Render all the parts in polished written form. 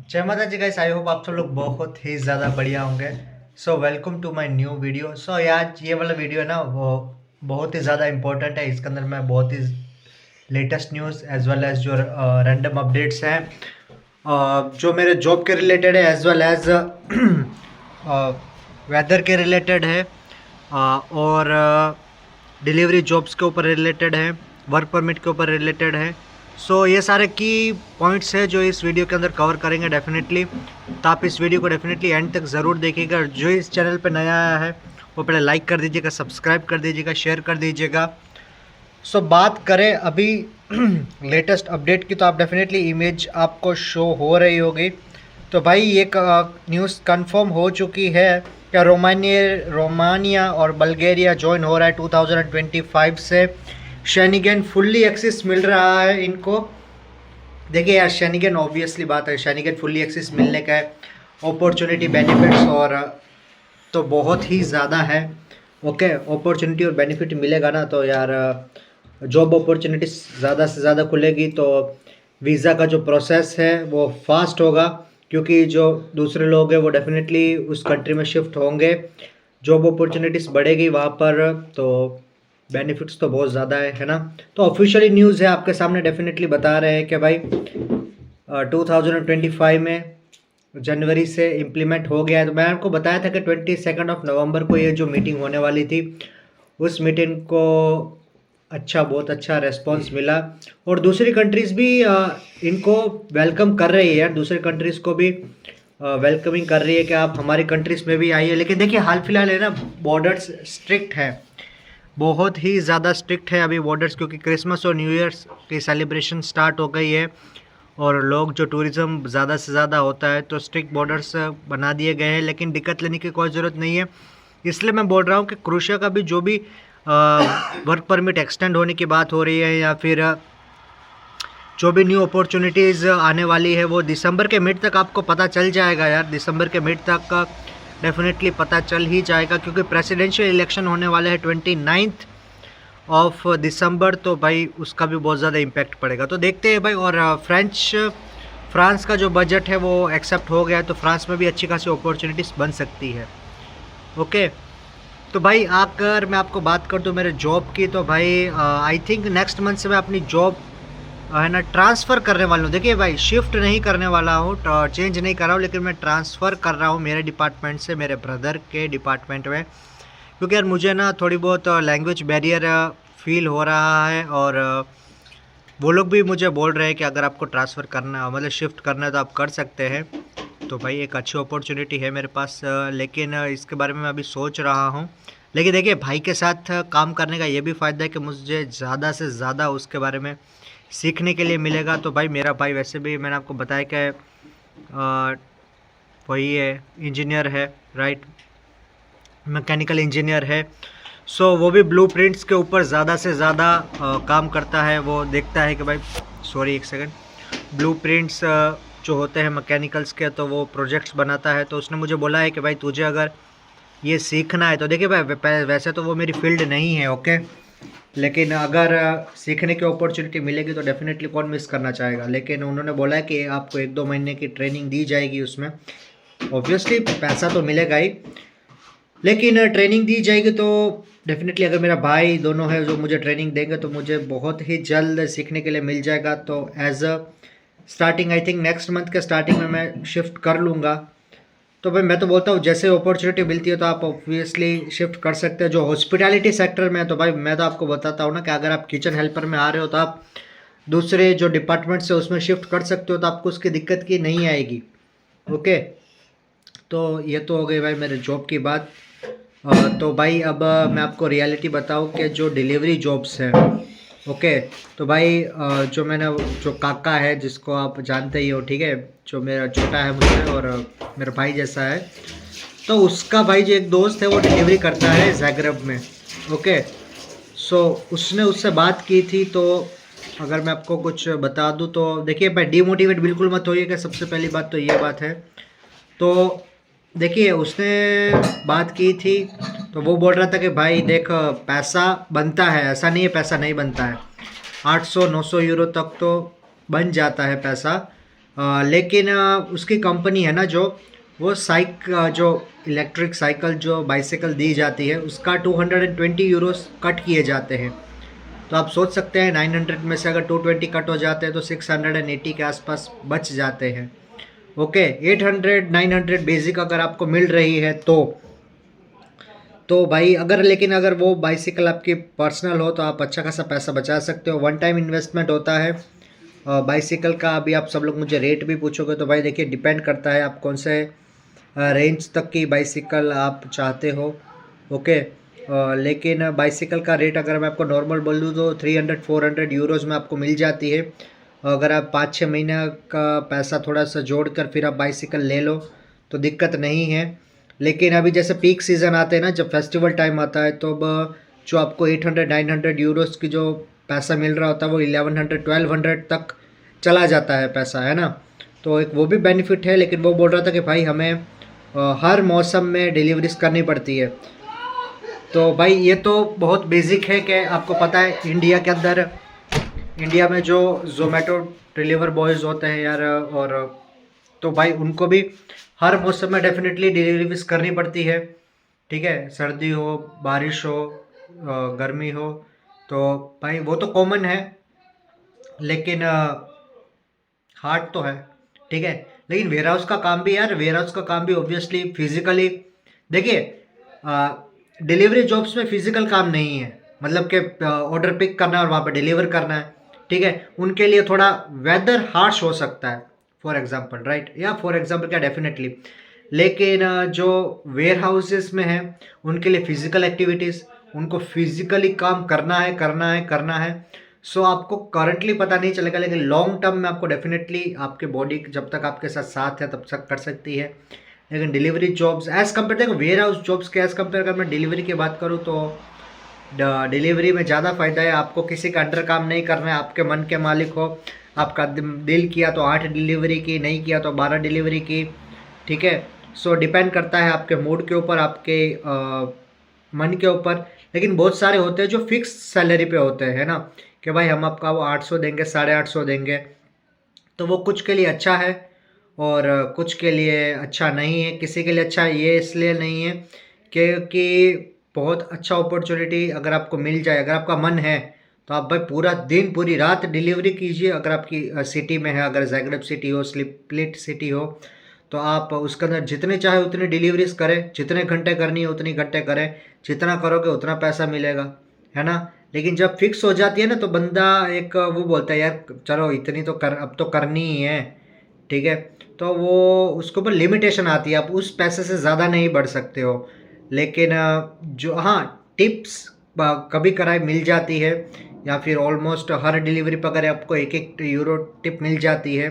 जय माता जी guys, I hope आप सब लोग बहुत ही ज़्यादा बढ़िया होंगे। So welcome to my new video. So यार ये वाला वीडियो है ना, वो बहुत ही ज़्यादा इंपॉर्टेंट है। इसके अंदर मैं बहुत ही latest news as well as जो रैंडम अपडेट्स हैं जो मेरे जॉब के रिलेटेड है, एज वेल एज वेदर के रिलेटेड है, और डिलीवरी जॉब्स के ऊपर रिलेटेड है, वर्क परमिट के ऊपर रिलेटेड है। सो ये सारे की पॉइंट्स है जो इस वीडियो के अंदर कवर करेंगे डेफिनेटली। तो आप इस वीडियो को डेफिनेटली एंड तक ज़रूर देखिएगा। जो इस चैनल पर नया आया है वो पहले लाइक कर दीजिएगा, सब्सक्राइब कर दीजिएगा, शेयर कर दीजिएगा। सो बात करें अभी लेटेस्ट अपडेट की, तो आप डेफिनेटली इमेज आपको शो हो रही होगी। तो भाई ये न्यूज़ कंफर्म हो चुकी है कि रोमानिया और बल्गेरिया ज्वाइन हो रहा है 2025 से। शेनिगन फुल्ली एक्सेस मिल रहा है इनको। देखिए यार, शेनिगन ऑब्वियसली बात है, शेनिगन फुल्ली एक्सेस मिलने का है, अपॉर्चुनिटी बेनिफिट्स और तो बहुत ही ज़्यादा है। ओके, अपॉर्चुनिटी और बेनिफिट मिलेगा ना तो यार जॉब अपॉर्चुनिटीज़ ज़्यादा से ज़्यादा खुलेगी, तो वीज़ा का जो प्रोसेस है वो फास्ट होगा, क्योंकि जो दूसरे लोग हैं वो डेफिनेटली उस कंट्री में शिफ्ट होंगे। जॉब अपॉर्चुनिटीज़ बढ़ेगी वहाँ पर, तो बेनिफिट्स तो बहुत ज़्यादा है ना। तो ऑफिशियली न्यूज़ है आपके सामने, डेफिनेटली बता रहे हैं कि भाई 2025 में जनवरी से इम्प्लीमेंट हो गया है। तो मैं आपको बताया था कि 22 नवंबर को ये जो मीटिंग होने वाली थी, उस मीटिंग को बहुत अच्छा रेस्पॉन्स मिला, और दूसरी कंट्रीज़ भी इनको वेलकम कर रही है यार। दूसरी कंट्रीज़ को भी वेलकमिंग कर रही है कि आप हमारी कंट्रीज़ में भी आइए। लेकिन देखिए हाल फिलहाल है ना, बॉर्डर्स स्ट्रिक्ट है, बहुत ही ज़्यादा स्ट्रिक्ट है अभी बॉर्डर्स, क्योंकि क्रिसमस और न्यू ईयर्स की सेलिब्रेशन स्टार्ट हो गई है और लोग जो टूरिज़्म ज़्यादा से ज़्यादा होता है, तो स्ट्रिक्ट बॉर्डर्स बना दिए गए हैं। लेकिन दिक्कत लेने की कोई ज़रूरत नहीं है। इसलिए मैं बोल रहा हूँ कि क्रोएशिया का भी जो भी वर्क परमिट एक्सटेंड होने की बात हो रही है, या फिर जो भी न्यू अपॉर्चुनिटीज़ आने वाली है, वो दिसंबर के मिड तक आपको पता चल जाएगा यार। दिसंबर के मिड तक डेफिनेटली पता चल ही जाएगा, क्योंकि प्रेसिडेंशियल इलेक्शन होने वाले हैं 29 दिसंबर। तो भाई उसका भी बहुत ज़्यादा इम्पैक्ट पड़ेगा, तो देखते हैं भाई। और फ्रांस का जो बजट है वो एक्सेप्ट हो गया है, तो फ्रांस में भी अच्छी खासी अपॉर्चुनिटीज़ बन सकती है। ओके, तो भाई अगर मैं आपको बात कर दूँ मेरे जॉब की, तो भाई आई थिंक नेक्स्ट मंथ से मैं अपनी जॉब है ना ट्रांसफ़र करने वाला हूँ। देखिए भाई, शिफ्ट नहीं करने वाला हूँ, चेंज नहीं कर रहा हूँ, लेकिन मैं ट्रांसफ़र कर रहा हूँ मेरे डिपार्टमेंट से मेरे ब्रदर के डिपार्टमेंट में, क्योंकि यार मुझे ना थोड़ी बहुत लैंग्वेज बैरियर फील हो रहा है। और वो लोग भी मुझे बोल रहे हैं कि अगर आपको ट्रांसफ़र करना, मतलब शिफ्ट करना है, तो आप कर सकते हैं। तो भाई एक अच्छी अपॉर्चुनिटी है मेरे पास, लेकिन इसके बारे में मैं अभी सोच रहा हूँ। लेकिन देखिए, भाई के साथ काम करने का ये भी फ़ायदा है कि मुझे ज़्यादा से ज़्यादा उसके बारे में सीखने के लिए मिलेगा। तो भाई मेरा भाई वैसे भी मैंने आपको बताया कि वही है, इंजीनियर है, राइट, मैकेनिकल इंजीनियर है। सो वो भी ब्लूप्रिंट्स के ऊपर ज़्यादा से ज़्यादा काम करता है। वो देखता है कि भाई, सॉरी एक सेकंड, ब्लूप्रिंट्स जो होते हैं मैकेनिकल्स के, तो वो प्रोजेक्ट्स बनाता है। तो उसने मुझे बोला है कि भाई तुझे अगर ये सीखना है, तो देखिए भाई वैसे तो वो मेरी फील्ड नहीं है, ओके, लेकिन अगर सीखने की अपॉर्चुनिटी मिलेगी तो डेफिनेटली कौन मिस करना चाहेगा। लेकिन उन्होंने बोला है कि आपको 1-2 महीने की ट्रेनिंग दी जाएगी, उसमें ऑब्वियसली पैसा तो मिलेगा ही, लेकिन ट्रेनिंग दी जाएगी। तो डेफिनेटली अगर मेरा भाई दोनों है जो मुझे ट्रेनिंग देंगे, तो मुझे बहुत ही जल्द सीखने के लिए मिल जाएगा। तो as a starting I think next month के स्टार्टिंग में मैं शिफ्ट कर लूँगा। तो भाई मैं तो बोलता हूँ जैसे अपॉर्चुनिटी मिलती है तो आप ऑब्वियसली शिफ्ट कर सकते हैं। जो हॉस्पिटैलिटी सेक्टर में है, तो भाई मैं तो आपको बताता हूँ ना कि अगर आप किचन हेल्पर में आ रहे हो, तो आप दूसरे जो डिपार्टमेंट्स है उसमें शिफ्ट कर सकते हो, तो आपको उसकी दिक्कत की नहीं आएगी। ओके, तो ये तो हो गई भाई मेरे जॉब की बात। तो भाई अब मैं आपको रियलिटी बताऊँ कि जो डिलीवरी जॉब्स हैं, ओके, तो भाई जो मैंने जो काका है जिसको आप जानते ही हो, ठीक है, जो मेरा छोटा है मुझसे और मेरा भाई जैसा है, तो उसका भाई जो एक दोस्त है वो डिलीवरी करता है ज़ाग्रेब में। ओके, सो उसने उससे बात की थी। तो अगर मैं आपको कुछ बता दूं, तो देखिए भाई डीमोटिवेट बिल्कुल मत होइएगा, सबसे पहली बात तो ये बात है। तो देखिए उसने बात की थी, तो वो बोल रहा था कि भाई देख, पैसा बनता है, ऐसा नहीं है पैसा नहीं बनता है, 800-900 यूरो तक तो बन जाता है पैसा लेकिन उसकी कंपनी है ना जो वो जो इलेक्ट्रिक साइकिल जो बाइसाइकिल दी जाती है उसका 220 यूरोस कट किए जाते हैं। तो आप सोच सकते हैं 900 में से अगर 220 कट हो जाते हैं तो 680 के आसपास बच जाते हैं। ओके, 800 900 बेसिक अगर आपको मिल रही है तो भाई लेकिन अगर वो बाइसिकल आपकी पर्सनल हो तो आप अच्छा खासा पैसा बचा सकते हो। वन टाइम इन्वेस्टमेंट होता है बाइसिकल का। अभी आप सब लोग मुझे रेट भी पूछोगे तो भाई देखिए डिपेंड करता है आप कौन से रेंज तक की बाइसिकल आप चाहते हो। ओके, लेकिन बाइसिकल का रेट अगर मैं आपको नॉर्मल बोल दूँ तो 300 400 यूरोज़ में आपको मिल जाती है। अगर आप 5-6 महीने का पैसा थोड़ा सा जोड़ कर फिर आप बाइसिकल ले लो तो दिक्कत नहीं है। लेकिन अभी जैसे पीक सीज़न आते हैं ना, जब फेस्टिवल टाइम आता है तो अब जो आपको 800 900 यूरोज़ की जो पैसा मिल रहा होता है वो 1100 1200 तक चला जाता है पैसा, है ना। तो एक वो भी बेनिफिट है। लेकिन वो बोल रहा था कि भाई हमें हर मौसम में डिलीवरीज करनी पड़ती है। तो भाई ये तो बहुत बेसिक है कि आपको पता है इंडिया के अंदर, इंडिया में जो जोमेटो डिलीवर बॉयज़ होते हैं यार, और तो भाई उनको भी हर मौसम में डेफिनेटली डिलीवरीज करनी पड़ती है। ठीक है, सर्दी हो, बारिश हो, गर्मी हो, तो भाई वो तो कॉमन है। लेकिन हार्ड तो है, ठीक है। लेकिन वेयर हाउस का काम भी यार, वेयर हाउस का काम भी ऑब्वियसली फिजिकली, देखिए डिलीवरी जॉब्स में फिजिकल काम नहीं है, मतलब कि ऑर्डर पिक करना है और वहाँ पे डिलीवर करना है, ठीक है। उनके लिए थोड़ा वेदर हार्श हो सकता है, फॉर एग्जांपल, राइट, या फॉर एग्जांपल क्या, डेफिनेटली। लेकिन जो वेयर हाउसेस में है उनके लिए फिजिकल एक्टिविटीज़, उनको फिजिकली काम करना है। सो आपको करंटली पता नहीं चलेगा, लेकिन लॉन्ग टर्म में आपको डेफिनेटली आपके बॉडी जब तक आपके साथ साथ है तब तक कर सकती है। लेकिन डिलीवरी जॉब्स एज़ कम्पेयर, देखो वेयर हाउस जॉब्स के एज़ कम्पेयर अगर मैं डिलीवरी की बात करूँ तो डिलीवरी में ज़्यादा फ़ायदा है। आपको किसी का अंडर काम नहीं करना है, आपके मन के मालिक हो। आपका दिल किया तो 8 डिलीवरी की, नहीं किया तो 12 डिलीवरी की, ठीक है। सो डिपेंड करता है आपके मूड के ऊपर, आपके मन के ऊपर। लेकिन बहुत सारे होते हैं जो फिक्स सैलरी पे होते हैं ना, कि भाई हम आपका वो 800 देंगे, 850 देंगे। तो वो कुछ के लिए अच्छा है और कुछ के लिए अच्छा नहीं है। किसी के लिए अच्छा ये इसलिए नहीं है क्योंकि बहुत अच्छा अपॉर्चुनिटी अगर आपको मिल जाए, अगर आपका मन है तो आप भाई पूरा दिन पूरी रात डिलीवरी कीजिए। अगर आपकी सिटी में है, अगर ज़ैग्रेब सिटी हो, स्प्लिट सिटी हो, तो आप उसके अंदर जितने चाहे उतनी डिलीवरीज करें, जितने घंटे करनी है उतनी घंटे करें, जितना करोगे उतना पैसा मिलेगा, है ना। लेकिन जब फिक्स हो जाती है ना तो बंदा एक वो बोलता है यार चलो इतनी तो अब तो करनी ही है, ठीक है। तो वो उसके ऊपर लिमिटेशन आती है, आप उस पैसे से ज़्यादा नहीं बढ़ सकते हो। लेकिन जो हाँ टिप्स कभी कभार मिल जाती है, या फिर ऑलमोस्ट हर डिलीवरी पर अगर आपको 1-1 यूरो टिप मिल जाती है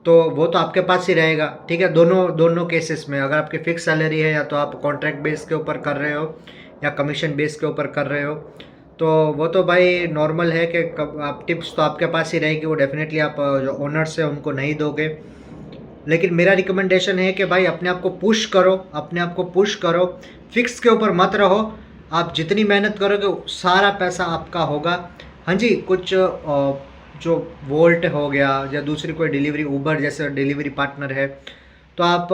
तो वो तो आपके पास ही रहेगा, ठीक है। दोनों केसेस में अगर आपकी फिक्स सैलरी है या तो आप कॉन्ट्रैक्ट बेस के ऊपर कर रहे हो या कमीशन बेस के ऊपर कर रहे हो, तो वो तो भाई नॉर्मल है कि आप टिप्स तो आपके पास ही रहेगी, वो डेफिनेटली आप जो ओनर्स है उनको नहीं दोगे। लेकिन मेरा रिकमेंडेशन है कि भाई अपने आप को पुश करो, अपने आप को पुश करो, फिक्स के ऊपर मत रहो। आप जितनी मेहनत करोगे सारा पैसा आपका होगा। हाँ जी, कुछ जो वोल्ट हो गया या दूसरी कोई डिलीवरी, उबर जैसे डिलीवरी पार्टनर है, तो आप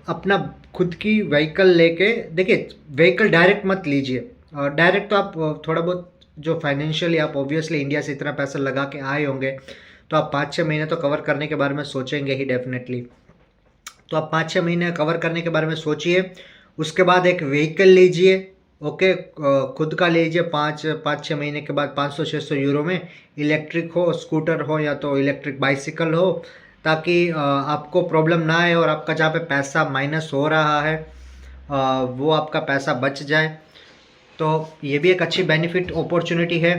अपना खुद की व्हीकल लेके, देखिए व्हीकल डायरेक्ट मत लीजिए। डायरेक्ट तो आप थोड़ा बहुत जो फाइनेंशियली आप ऑब्वियसली इंडिया से इतना पैसा लगा के आए होंगे तो आप 5-6 महीने तो कवर करने के बारे में सोचेंगे ही डेफिनेटली। तो आप 5-6 महीने कवर करने के बारे में सोचिए, उसके बाद एक व्हीकल लीजिए। ओके, खुद का लीजिए। 5-6 महीने के बाद 500-600 यूरो में इलेक्ट्रिक हो, स्कूटर हो या तो इलेक्ट्रिक बाइसिकल हो, ताकि आपको प्रॉब्लम ना आए और आपका जहाँ पे पैसा माइनस हो रहा है वो आपका पैसा बच जाए। तो ये भी एक अच्छी बेनिफिट अपॉर्चुनिटी है।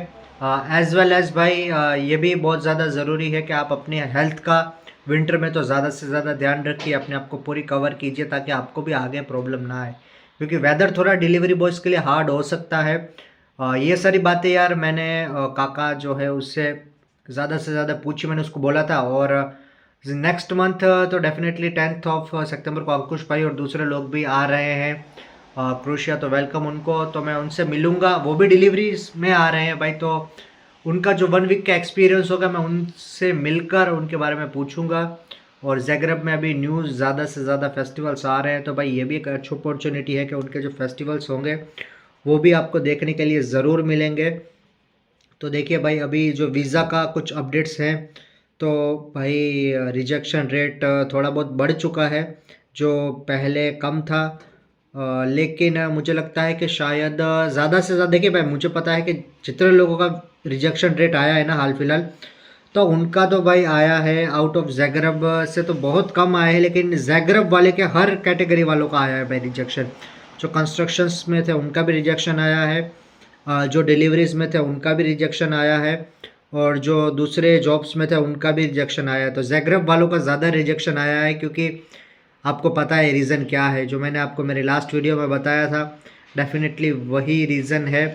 एज़ वेल एज़ भाई ये भी बहुत ज़्यादा ज़रूरी है कि आप अपने हेल्थ का विंटर में तो ज़्यादा से ज़्यादा ध्यान रखिए, अपने आप को पूरी कवर कीजिए ताकि आपको भी आगे प्रॉब्लम ना आए, क्योंकि वेदर थोड़ा डिलीवरी बॉयज़ के लिए हार्ड हो सकता है। ये सारी बातें यार मैंने काका जो है उससे ज़्यादा से ज़्यादा पूछी, मैंने उसको बोला था। और नेक्स्ट मंथ तो डेफिनेटली 10th ऑफ सितंबर को अंकुश भाई और दूसरे लोग भी आ रहे हैं क्रोशिया, तो वेलकम उनको। तो मैं उनसे मिलूँगा, वो भी डिलीवरीज में आ रहे हैं भाई, तो उनका जो 1 वीक का एक्सपीरियंस होगा मैं उनसे मिलकर उनके बारे में पूछूंगा। और ज़ैग्रेब में अभी न्यूज़ ज़्यादा से ज़्यादा फेस्टिवल्स आ रहे हैं, तो भाई ये भी एक अच्छी अपॉर्चुनिटी है कि उनके जो फेस्टिवल्स होंगे वो भी आपको देखने के लिए ज़रूर मिलेंगे। तो देखिए भाई, अभी जो वीज़ा का कुछ अपडेट्स हैं, तो भाई रिजेक्शन रेट थोड़ा बहुत बढ़ चुका है, जो पहले कम था। लेकिन मुझे लगता है कि शायद ज़्यादा से ज़्यादा, देखिए भाई मुझे पता है कि जितने लोगों का रिजेक्शन रेट आया है ना हाल फिलहाल, तो उनका तो भाई आया है आउट ऑफ ज़ैग्रेब से तो बहुत कम आया है, लेकिन ज़ैग्रेब वाले के हर कैटेगरी वालों का आया है भाई रिजेक्शन। जो कंस्ट्रक्शंस में थे उनका भी रिजेक्शन आया है, जो डिलीवरीज में थे उनका भी रिजेक्शन आया है, और जो दूसरे जॉब्स में थे उनका भी रिजेक्शन आया है। तो ज़ैग्रेब वालों का ज़्यादा रिजेक्शन आया है, क्योंकि आपको पता है रीज़न क्या है, जो मैंने आपको मेरे लास्ट वीडियो में बताया था, डेफिनेटली वही रीज़न है।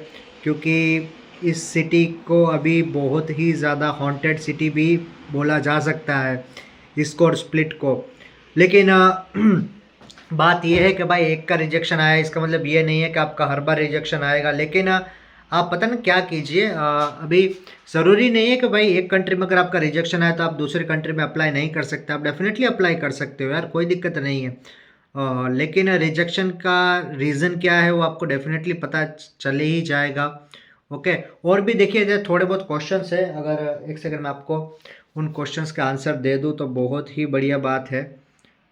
क्योंकि इस सिटी को अभी बहुत ही ज़्यादा हॉन्टेड सिटी भी बोला जा सकता है, इसको और स्प्लिट को। लेकिन बात यह है कि भाई एक का रिजेक्शन आया, इसका मतलब ये नहीं है कि आपका हर बार रिजेक्शन आएगा। लेकिन आप पता ना क्या कीजिए, अभी ज़रूरी नहीं है कि भाई एक कंट्री में अगर आपका रिजेक्शन आया तो आप दूसरे कंट्री में अप्लाई नहीं कर सकते। आप डेफिनेटली अप्लाई कर सकते हो यार, कोई दिक्कत नहीं है। लेकिन रिजेक्शन का रीज़न क्या है वो आपको डेफिनेटली पता चले ही जाएगा। ओके, और भी देखिए जो थोड़े बहुत क्वेश्चंस है, अगर एक सेकंड में आपको उन क्वेश्चंस का आंसर दे दूँ तो बहुत ही बढ़िया बात है।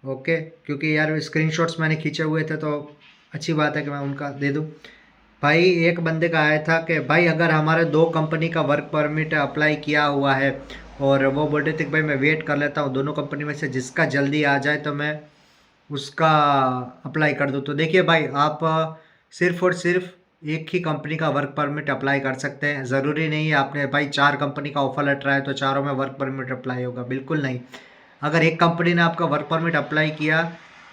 ओके, क्योंकि यार स्क्रीनशॉट्स मैंने खींचे हुए थे, तो अच्छी बात है कि मैं उनका दे दूँ। भाई एक बंदे का आया था कि भाई अगर हमारे 2 कंपनी का वर्क परमिट अप्लाई किया हुआ है, और वो बोलते थे कि भाई मैं वेट कर लेता हूँ, दोनों कंपनी में से जिसका जल्दी आ जाए तो मैं उसका अप्लाई कर दूँ। तो देखिए भाई, आप सिर्फ और सिर्फ एक ही कंपनी का वर्क परमिट अप्लाई कर सकते हैं। ज़रूरी नहीं है आपने भाई 4 कंपनी का ऑफर लेटर आया तो चारों में वर्क परमिट अप्लाई होगा, बिल्कुल नहीं। अगर एक कंपनी ने आपका वर्क परमिट अप्लाई किया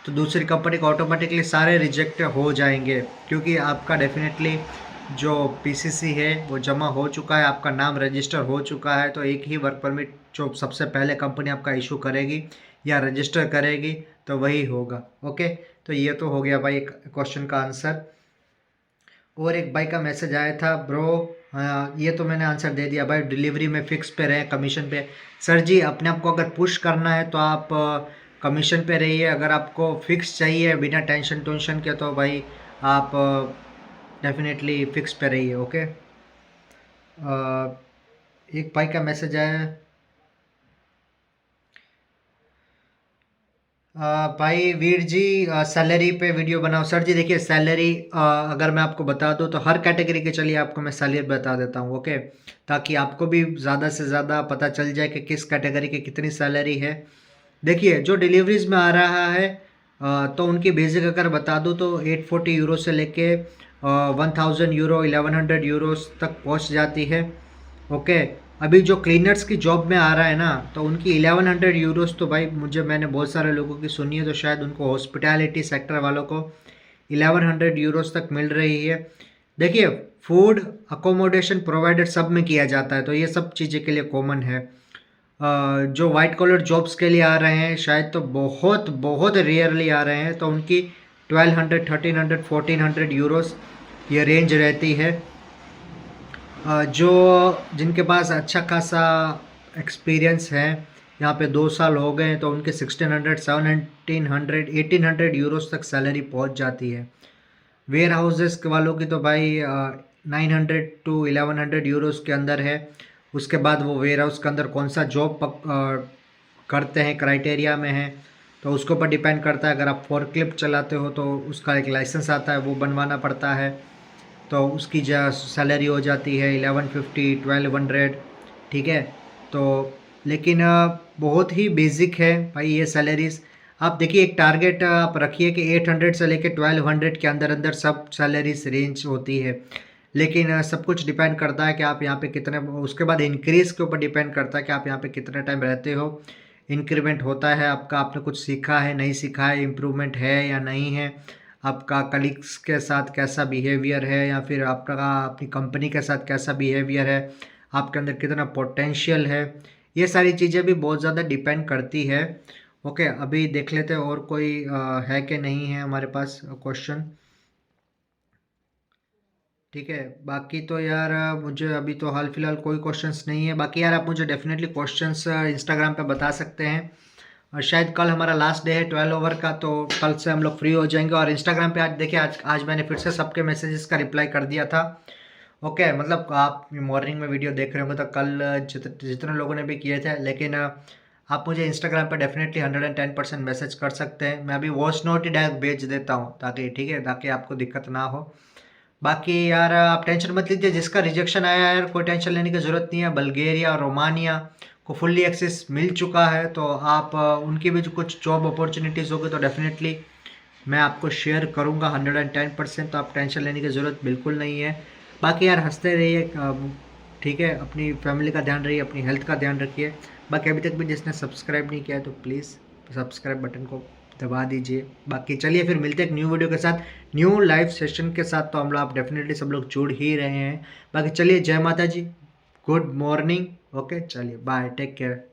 तो दूसरी कंपनी को ऑटोमेटिकली सारे रिजेक्ट हो जाएंगे, क्योंकि आपका डेफिनेटली जो पीसीसी है वो जमा हो चुका है, आपका नाम रजिस्टर हो चुका है। तो एक ही वर्क परमिट जो सबसे पहले कंपनी आपका इशू करेगी या रजिस्टर करेगी तो वही होगा। ओके, तो ये तो हो गया भाई एक क्वेश्चन का आंसर। और एक भाई का मैसेज आया था, ब्रो ये तो मैंने आंसर दे दिया भाई, डिलीवरी में फिक्स पे रहे कमीशन पे। सर जी, अपने आप को अगर पुश करना है तो आप कमीशन पे रहिए, अगर आपको फिक्स चाहिए बिना टेंशन टेंशन के तो भाई आप डेफिनेटली फिक्स पे रहिए। ओके, एक भाई का मैसेज आया, भाई वीर जी सैलरी पे वीडियो बनाओ। सर जी देखिए, सैलरी अगर मैं आपको बता दूं तो हर कैटेगरी के, चलिए आपको मैं सैलरी बता देता हूं। ओके, ताकि आपको भी ज़्यादा से ज़्यादा पता चल जाए कि किस कैटेगरी की कितनी सैलरी है। देखिए जो डिलीवरीज में आ रहा है, तो उनकी बेसिक अगर बता दूं तो 840 यूरो से लेके 1000 यूरो 1100 यूरोस तक पहुंच जाती है। ओके, अभी जो क्लीनर्स की जॉब में आ रहा है ना, तो उनकी 1100 यूरोस तो भाई मैंने बहुत सारे लोगों की सुनी है, तो शायद उनको हॉस्पिटैलिटी सेक्टर वालों को 1100 यूरोस तक मिल रही है। देखिए, फूड अकोमोडेशन प्रोवाइडेड सब में किया जाता है, तो ये सब चीज़ें के लिए कॉमन है। जो वाइट कॉलर जॉब्स के लिए आ रहे हैं शायद तो बहुत बहुत रेयरली आ रहे हैं, तो उनकी 1200 1300 1400 यूरोस ये रेंज रहती है। जो जिनके पास अच्छा खासा एक्सपीरियंस है, यहाँ पे 2 साल हो गए हैं, तो उनके 1600 1700 1800 यूरोस तक सैलरी पहुँच जाती है। वेयर हाउसेस के वालों की तो भाई 900 टू 1100 यूरोस के अंदर है। उसके बाद वो वेयर हाउस के अंदर कौन सा जॉब करते हैं, क्राइटेरिया में है, तो उसके ऊपर डिपेंड करता है। अगर आप फोर्कलिफ्ट चलाते हो तो उसका एक लाइसेंस आता है, वो बनवाना पड़ता है, तो उसकी सैलरी हो जाती है 1150 1200। ठीक है, तो लेकिन बहुत ही बेसिक है भाई ये सैलरीज। आप देखिए, एक टारगेट आप रखिए कि 800 से लेके 1200 के अंदर अंदर सब सैलरीज रेंज होती है। लेकिन सब कुछ डिपेंड करता है कि आप यहाँ पे कितने, उसके बाद इंक्रीज़ के ऊपर डिपेंड करता है कि आप यहाँ पे कितने टाइम रहते हो, इंक्रीमेंट होता है आपका, आपने कुछ सीखा है नहीं सीखा है, इम्प्रूवमेंट है या नहीं है, आपका कलीग्स के साथ कैसा बिहेवियर है, या फिर आपका अपनी कंपनी के साथ कैसा बिहेवियर है, आपके अंदर कितना पोटेंशियल है, ये सारी चीज़ें भी बहुत ज़्यादा डिपेंड करती है। ओके, अभी देख लेते हैं और कोई है कि नहीं है हमारे पास क्वेश्चन। ठीक है। बाकी तो यार मुझे अभी तो हाल फिलहाल कोई क्वेश्चंस नहीं है। बाकी यार आप मुझे डेफिनेटली क्वेश्चंस इंस्टाग्राम पे बता सकते हैं। और शायद कल हमारा लास्ट डे है 12 ओवर का, तो कल से हम लोग फ्री हो जाएंगे। और इंस्टाग्राम पे आज देखिए, आज मैंने फिर से सबके मैसेजेस का रिप्लाई कर दिया था। ओके, मतलब आप मॉर्निंग में वीडियो देख रहे होंगे तो कल जितने लोगों ने भी किए थे। लेकिन आप मुझे इंस्टाग्राम पे डेफिनेटली 110% मैसेज कर सकते हैं। मैं अभी वॉइस नोट ही डायरेक्ट भेज देता हूँ, ताकि ठीक है, ताकि आपको दिक्कत ना हो। बाकी यार आप टेंशन मत लीजिए, जिसका रिजेक्शन आया है यार, कोई टेंशन लेने की ज़रूरत नहीं है। बल्गेरिया और रोमानिया को फुल्ली एक्सेस मिल चुका है, तो आप उनकी भी जो कुछ जॉब अपॉर्चुनिटीज़ होगी तो डेफिनेटली मैं आपको शेयर करूंगा 110%। तो आप टेंशन लेने की ज़रूरत बिल्कुल नहीं है। बाकी यार हंसते रहिए, ठीक है, अपनी फैमिली का ध्यान रखिए, अपनी हेल्थ का ध्यान रखिए। बाकी अभी तक भी जिसने सब्सक्राइब नहीं किया है तो प्लीज़ सब्सक्राइब बटन को दबा दीजिए। बाकी चलिए फिर मिलते हैं एक न्यू वीडियो के साथ, न्यू लाइव सेशन के साथ। तो हम लोग आप डेफिनेटली सब लोग जुड़ ही रहे हैं। बाकी चलिए, जय माता जी, गुड मॉर्निंग। ओके, चलिए बाय, टेक केयर।